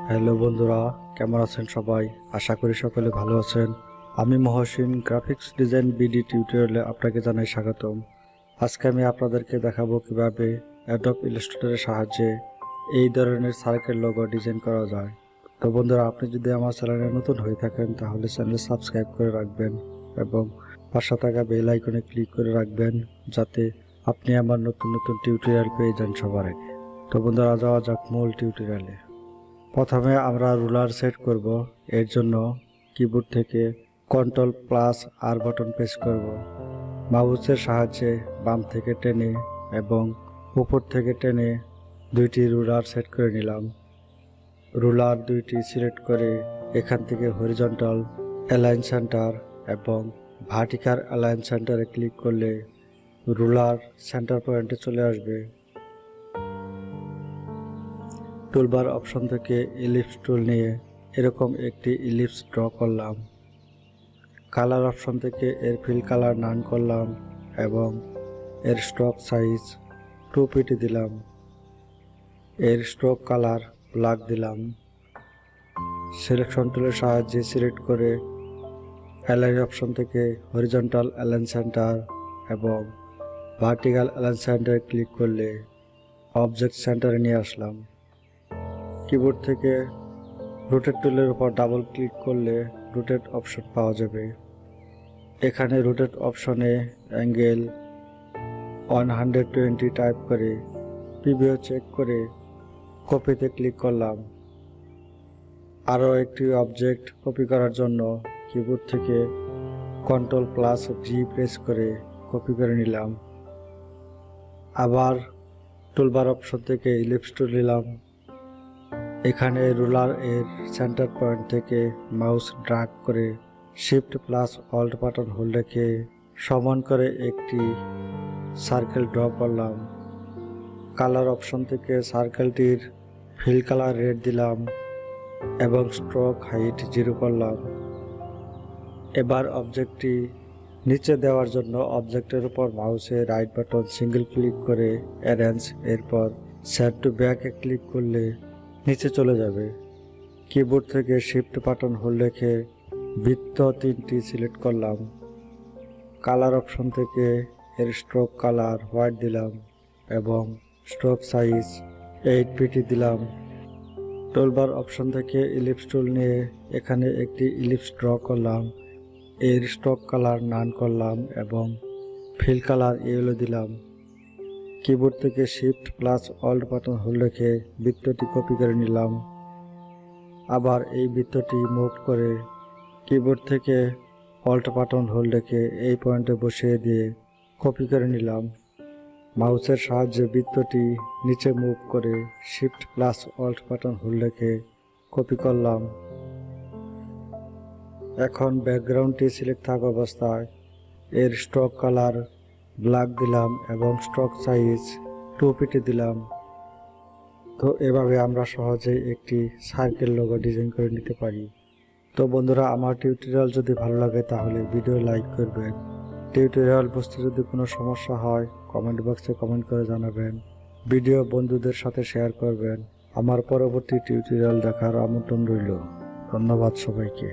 Hello বন্ধুরা, কেমন আছেন সবাই? আশা করি সকলে ভালো আছেন। আমি মহসিন গ্রাফিক্স ডিজাইন বিডি টিউটোরিয়ালে আপনাকে জানাই স্বাগতম। আজকে আমি আপনাদেরকে দেখাবো কিভাবে অ্যাডোব ইলাস্ট্রেটরের সাহায্যে এই ধরনের সার্কেল লোগো ডিজাইন করা যায়। তো বন্ধুরা, আপনি যদি আমার চ্যানেলে নতুন হয়ে থাকেন তাহলে চ্যানেল সাবস্ক্রাইব করে রাখবেন এবং পাশে থাকা বেল আইকনে ক্লিক করে রাখবেন যাতে আপনি আমার নতুন নতুন টিউটোরিয়াল পেয়ে যান সবার আগে। তো বন্ধুরা, যাওয়া যাক মূল টিউটোরিয়ালে। প্রথমে আমরা রুলার সেট করব। এর জন্য কিবোর্ড থেকে Ctrl+R বাটন প্রেস করব। মাউসের সাহায্যে বাম থেকে টেনে এবং উপর থেকে টেনে দুইটি রুলার সেট করে নিলাম। রুলার দুইটি সিলেক্ট করে এখান থেকে হরিজন্টাল অ্যালাইন সেন্টার এবং ভার্টিক্যাল অ্যালাইন সেন্টারে ক্লিক করলে রুলার সেন্টার পয়েন্টে চলে আসবে। টুলবার অপশন থেকে ইলিপস টুল নিয়ে এরকম একটি ইলিপস ড্র করলাম। কালার অপশন থেকে এর ফিল কালার নান করলাম এবং এর স্ট্রোক সাইজ 2 পিটি দিলাম। এর স্ট্রোক কালার ব্ল্যাক দিলাম। সিলেকশন টুলের সাহায্যে সিলেক্ট করে অ্যালাইন অপশন থেকে হরিজন্টাল অ্যালাইন সেন্টার এবং ভার্টিক্যাল অ্যালাইন সেন্টারে ক্লিক করলে অবজেক্ট সেন্টারে নিয়ে আসলাম। কিবোর্ড থেকে রোটেট টুলের উপর ডাবল ক্লিক করলে রোটেট অপশন পাওয়া যাবে। এখানে রোটেট অপশনে অ্যাঙ্গেল 120 টাইপ করে প্রিভিউ চেক করে কপিতে ক্লিক করলাম। আরও একটি অবজেক্ট কপি করার জন্য কিবোর্ড থেকে Ctrl+G প্রেস করে কপি করে নিলাম। আবার টুলবার অপশন থেকে ইলিপস টুল নিলাম। এখানে রুলার এর সেন্টার পয়েন্ট থেকে মাউস ড্র্যাগ করে Shift+Alt বাটন হোল্ড রেখে সমান করে একটি সার্কেল ড্র করলাম। কালার অপশন থেকে সার্কেলটির ফিল কালার রেড দিলাম এবং স্ট্রোক হাইট 0 করলাম। এবার অবজেক্টটি নিচে দেওয়ার জন্য অবজেক্টের উপর মাউসে রাইট বাটন সিঙ্গেল ক্লিক করে অ্যারেঞ্জ, এরপর সেট টু ব্যাকে ক্লিক করলে নিচে চলে যাবে। কিবোর্ড থেকে শিফট বাটন হোল্ড রেখে বৃত্ত 3টি সিলেক্ট করলাম। কালার অপশন থেকে এর স্ট্রোক কালার হোয়াইট দিলাম এবং স্ট্রোক সাইজ 8 পিটি দিলাম। টুলবার অপশন থেকে ইলিপস টুল নিয়ে এখানে একটি ইলিপস ড্র করলাম। এর স্ট্রোক কালার নান করলাম এবং ফিল কালার ইয়েলো দিলাম। কিবোর্ড থেকে Shift+Alt বাটন হোল্ড রেখে বৃত্তটি কপি করে নিলাম। আবার এই বৃত্তটি মুভ করে কিবোর্ড থেকে Alt বাটন হোল্ড রেখে এই পয়েন্টে বসিয়ে দিয়ে কপি করে নিলাম। মাউসের সাহায্যে বৃত্তটি নিচে মুভ করে Shift+Alt বাটন হোল্ড রেখে কপি করলাম। এখন ব্যাকগ্রাউন্ডটি সিলেক্ট থাকা অবস্থায় এর স্ট্রোক কালার ব্ল্যাক দিলাম এবং স্ট্রোক সাইজ 2 পিটি দিলাম। তো এভাবে আমরা সহজেই একটি সার্কেল লোগো ডিজাইন করে নিতে পারি। তো বন্ধুরা, আমার টিউটোরিয়াল যদি ভালো লাগে তাহলে ভিডিও লাইক করবেন। টিউটোরিয়াল বুঝতে যদি কোনো সমস্যা হয় কমেন্ট বক্সে কমেন্ট করে জানাবেন। ভিডিও বন্ধুদের সাথে শেয়ার করবেন। আমার পরবর্তী টিউটোরিয়াল দেখার আমন্ত্রণ রইল। ধন্যবাদ সবাইকে।